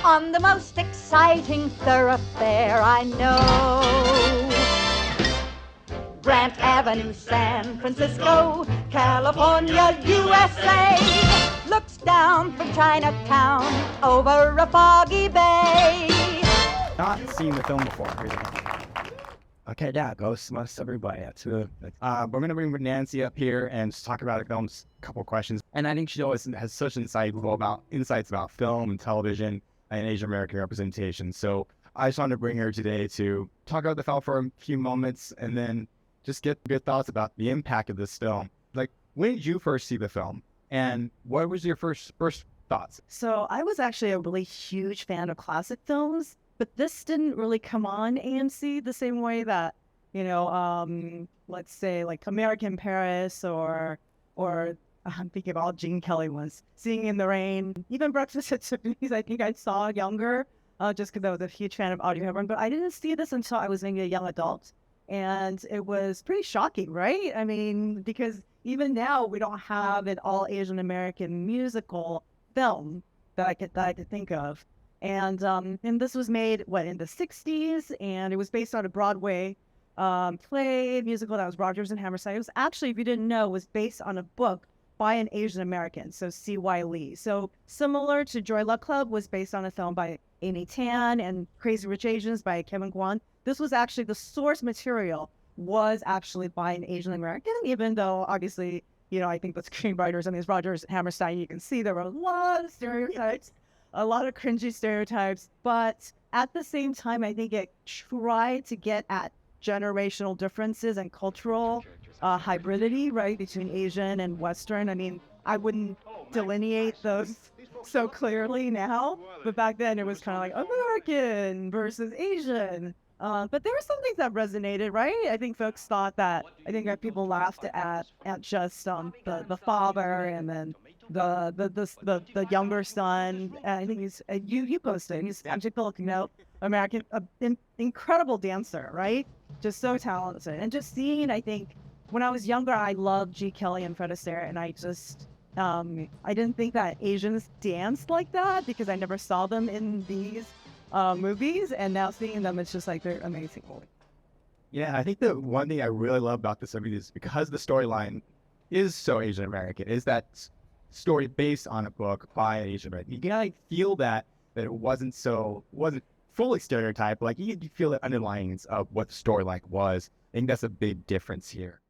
on the most exciting thoroughfare I know. Grant Avenue, San Francisco, California, USA, looks down from Chinatown over a foggy bay. Not seen the film before. Okay, yeah, Ghosts must everybody. We're gonna bring Nancy up here and just talk about the film's couple questions. And I think she always has such insights about film and television and Asian American representation. So I just wanted to bring her today to talk about the film for a few moments and then just get good thoughts about the impact of this film. Like, when did you first see the film, and what was your first thoughts? So I was actually a really huge fan of classic films, but this didn't really come on AMC the same way that, let's say like American Paris or I'm thinking of all Gene Kelly ones, Singing in the Rain, even Breakfast at Tiffany's. I think I saw younger, just because I was a huge fan of Audrey Hepburn. But I didn't see this until I was maybe a young adult, and it was pretty shocking, right? I mean, because even now we don't have an all Asian American musical film that I could think of. And this was made in the 60s, and it was based on a Broadway play musical that was Rodgers and Hammerstein. It was actually, if you didn't know, was based on a book by an Asian American, so C.Y. Lee. So similar to Joy Luck Club was based on a film by Amy Tan, and Crazy Rich Asians by Kevin Kwan. This was actually, the source material was actually by an Asian American, even though obviously, I think the screenwriters, it's Rodgers and Hammerstein, you can see there were a lot of stereotypes, a lot of cringy stereotypes, but at the same time, I think it tried to get at generational differences and cultural hybridity, right, between Asian and Western. I mean, I wouldn't delineate those so clearly now, but back then it was kind of like American versus Asian. But there were some things that resonated, right? I think folks thought that, that people laughed at just the father and then the younger son. I think you posted, he's actually Filipino American, incredible dancer, right? Just so talented. And just seeing, I think, when I was younger, I loved G. Kelly and Fred Astaire, and I just, I didn't think that Asians danced like that because I never saw them in these movies, and now seeing them, it's just like they're amazing. Yeah, I think the one thing I really love about this movie is because the storyline is so Asian American, is that story based on a book by an Asian American. You can like feel that it wasn't fully stereotyped. Like you feel the underlyings of what the storyline was. I think that's a big difference here.